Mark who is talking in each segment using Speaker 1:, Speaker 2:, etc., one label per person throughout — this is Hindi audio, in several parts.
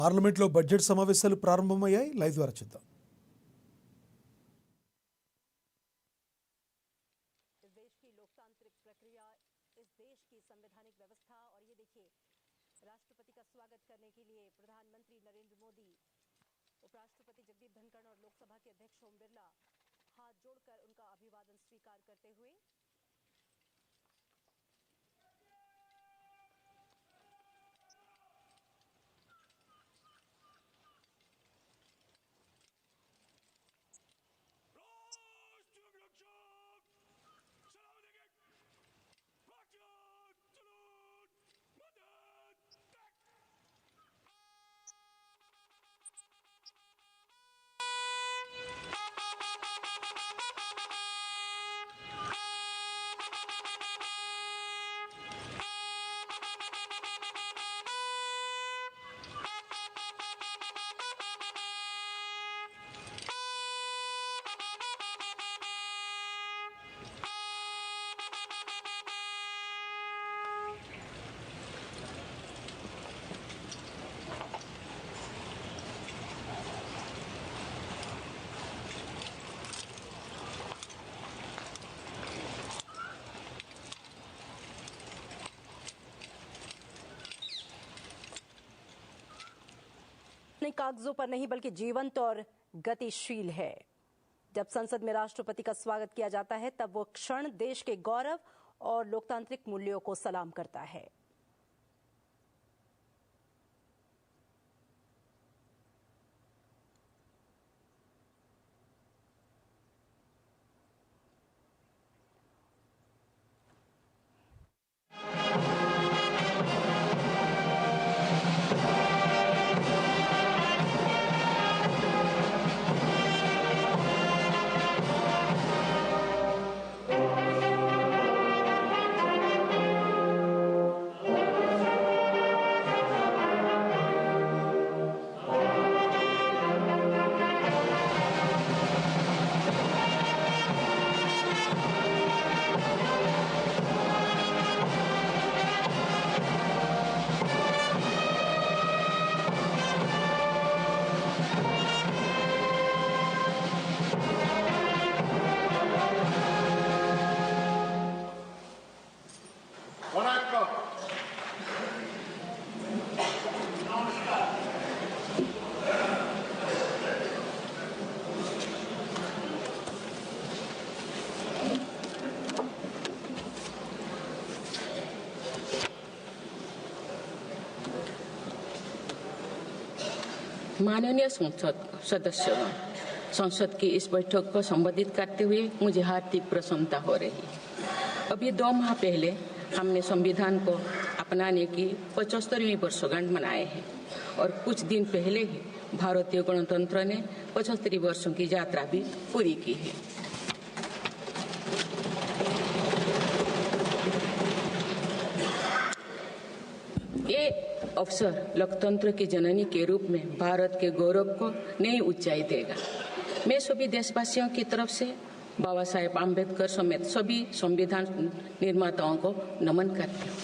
Speaker 1: పార్లమెంట్లో బడ్జెట్ సమావేశాలు ప్రారంభమయ్యాయి. లైవ్ ద్వారా చూద్దాం.
Speaker 2: देश की लोकतांत्रिक प्रक्रिया, इस देश की संवैधानिक व्यवस्था और ये देखिए राष्ट्रपति का स्वागत करने के लिए प्रधानमंत्री नरेंद्र मोदी, उपराष्ट्रपति जगदीप धनखड़ और लोकसभा के अध्यक्ष ओम बिरला हाथ जोड़कर उनका अभिवादन स्वीकार करते हुए कागजों पर नहीं बल्कि जीवंत और गतिशील है। जब संसद में राष्ट्रपति का स्वागत किया जाता है तब वो क्षण देश के गौरव और लोकतांत्रिक मूल्यों को सलाम करता है।
Speaker 3: माननीय सदस्यगण, संसद की इस बैठक को संबोधित करते हुए मुझे हार्दिक प्रसन्नता हो रही। अभी 2 माह पहले हमने संविधान को अपनाने की 75वीं वर्षगांठ मनाए हैं और कुछ दिन पहले ही भारतीय गणतंत्र ने 75 वर्षों की यात्रा भी पूरी की है। ये अवसर लोकतंत्र की जननी के रूप में भारत के गौरव को नई ऊंचाई देगा। मैं सभी देशवासियों की तरफ से बाबा साहेब आम्बेडकर समेत सभी संविधान निर्माताओं को नमन करती हूँ।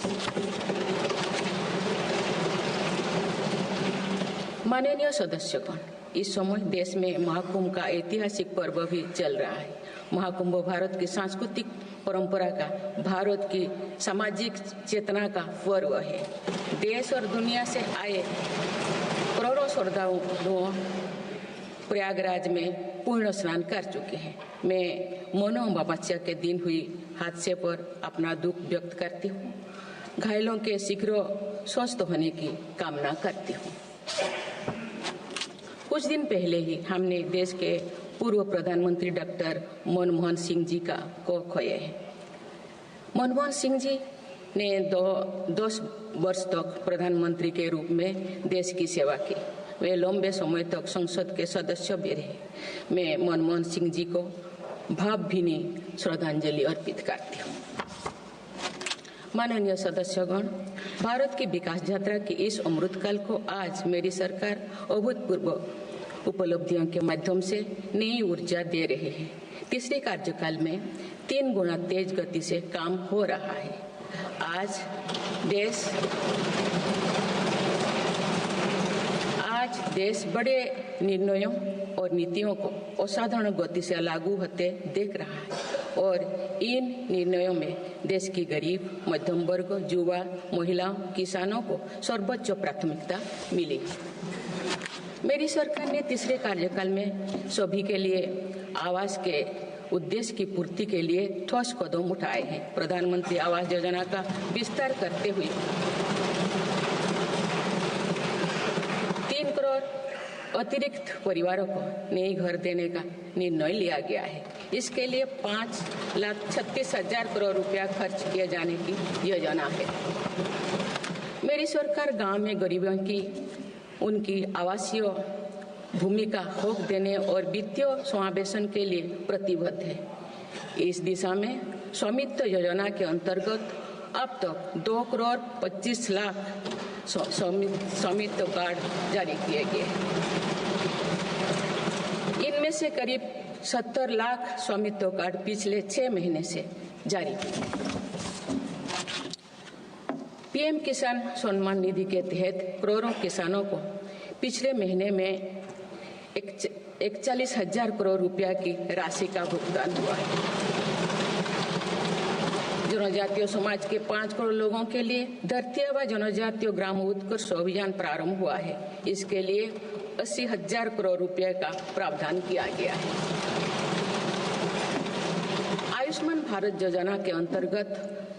Speaker 3: माननीय सदस्यगण, इस समय देश में महाकुंभ का ऐतिहासिक पर्व भी चल रहा है। महाकुंभ भारत की सांस्कृतिक परंपरा का, भारत की सामाजिक चेतना का पर्व है। देश और दुनिया से आए करोड़ों श्रद्धालुओं प्रयागराज में पूर्ण स्नान कर चुके हैं। मैं मोनो अमावस्या के दिन हुई हादसे पर अपना दुख व्यक्त करती हूँ। घायलों के शीघ्र स्वस्थ होने की कामना करती हूँ। कुछ दिन पहले ही हमने देश के पूर्व प्रधानमंत्री डॉक्टर मनमोहन सिंह जी को खोए हैं। मनमोहन सिंह जी ने 10 वर्ष तक प्रधानमंत्री के रूप में देश की सेवा की। वे लंबे समय तक संसद के सदस्य भी रहे। मैं मनमोहन सिंह जी को भावभीनी श्रद्धांजलि अर्पित करती हूँ। माननीय सदस्यगण, भारत की विकास यात्रा की इस अमृतकाल को आज मेरी सरकार अभूतपूर्व उपलब्धियों के माध्यम से नई ऊर्जा दे रही है। तीसरे कार्यकाल में 3 गुना तेज गति से काम हो रहा है। देश बड़े निर्णयों और नीतियों को असाधारण गति से लागू होते देख रहा है और इन निर्णयों में देश की गरीब, मध्यम वर्ग, युवा, महिलाओं, किसानों को सर्वोच्च प्राथमिकता मिली। मेरी सरकार ने तीसरे कार्यकाल में सभी के लिए आवास के उद्देश्य की पूर्ति के लिए ठोस कदम उठाए हैं। प्रधानमंत्री आवास योजना का विस्तार करते हुए 3 करोड़ अतिरिक्त परिवारों को नए घर देने का निर्णय लिया गया है। इसके लिए 5,36,000 करोड़ रुपया खर्च किए जाने की योजना है। मेरी सरकार गांव में गरीबों की उनकी आवासीय भूमि का हक देने और वित्तीय समावेशन के लिए प्रतिबद्ध है। इस दिशा में स्वामित्व योजना के अंतर्गत अब तक 2 करोड़ 25 लाख स्वामित्व कार्ड जारी किए गए। इनमें से करीब 70 लाख स्वामित्व कार्ड पिछले 6 महीने से जारी किए। पीएम किसान सम्मान निधि के तहत करोड़ों किसानों को पिछले महीने में 41,000 करोड़ रुपया की राशि का भुगतान हुआ है। जनजातीय समाज के 5 करोड़ लोगों के लिए धरती व जनजातीय ग्राम उत्कर्ष अभियान प्रारंभ हुआ है। इसके लिए 80,000 करोड़ रुपये का प्रावधान किया गया है। आयुष्मान भारत योजना के अंतर्गत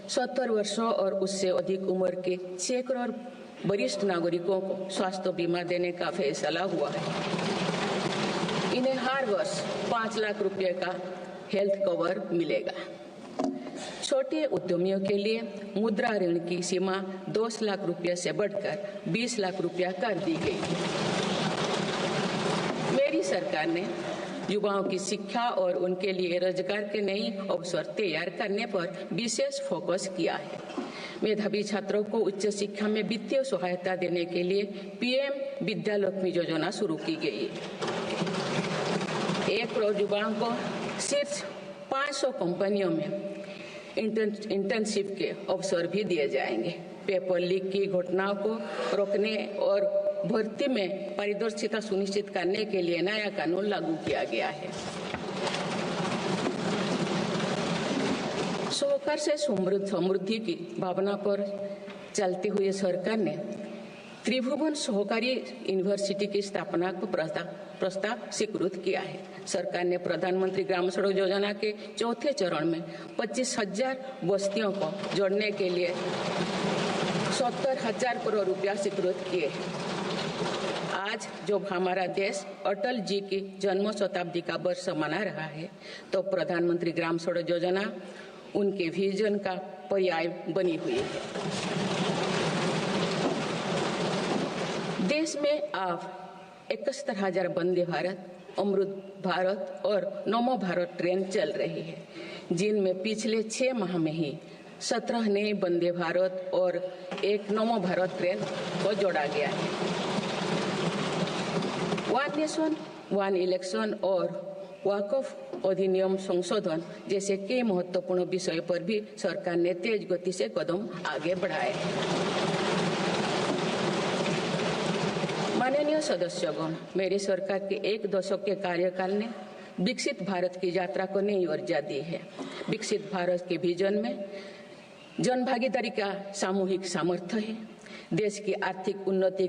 Speaker 3: 70 वर्षों और उससे अधिक उम्र के 6 करोड़ वरिष्ठ नागरिकों को स्वास्थ्य बीमा देने का फैसला हुआ है। इन्हें हर वर्ष 5 लाख रुपए का हेल्थ कवर मिलेगा। छोटे उद्यमियों के लिए मुद्रा ऋण की सीमा 10 लाख रुपए से बढ़कर 20 लाख रुपया कर दी गई। मेरी सरकार ने युवाओं की शिक्षा और उनके लिए रोजगार के नए अवसर तैयार करने पर विशेष फोकस किया है। मेधावी छात्रों को उच्च शिक्षा में वित्तीय सहायता देने के लिए पीएम विद्यालक्ष्मी योजना शुरू की गई है। 1 करोड़ युवाओं को शीर्ष 500 कंपनियों में इंटर्नशिप के अवसर भी दिए जाएंगे। पेपर लीक की घटनाओं को रोकने और भर्ती में पारदर्शिता सुनिश्चित करने के लिए नया कानून लागू किया गया है। सहकार से समृद्धि की भावना पर चलते हुए सरकार ने त्रिभुवन सहकारी यूनिवर्सिटी की स्थापना को प्रस्ताव स्वीकृत किया है। सरकार ने प्रधानमंत्री ग्राम सड़क योजना के चौथे चरण में 25,000 बस्तियों को जोड़ने के लिए 70,000 करोड़ रुपया स्वीकृत किए। आज जब हमारा देश अटल जी की जन्म शताब्दी का वर्ष मना रहा है, तो प्रधानमंत्री ग्राम सड़क योजना उनके विजन का पर्याय बनी हुई है। देश में अब 71,000 वंदे भारत, अमृत भारत और नमो भारत ट्रेन चल रही है, जिनमें पिछले 6 माह में ही 17 नए वंदे भारत और 1 नमो भारत ट्रेन को जोड़ा गया है। वन नेशन वन इलेक्शन और वक्फ अधिनियम संशोधन जैसे कई महत्वपूर्ण विषय पर भी सरकार ने तेज गति से कदम आगे बढ़ाए। माननीय सदस्यगण, मेरी सरकार के 1 दशक के कार्यकाल ने विकसित भारत की यात्रा को नई ऊर्जा दी है। विकसित भारत के विजन में जन भागीदारी का सामूहिक सामर्थ्य है। देश की आर्थिक उन्नति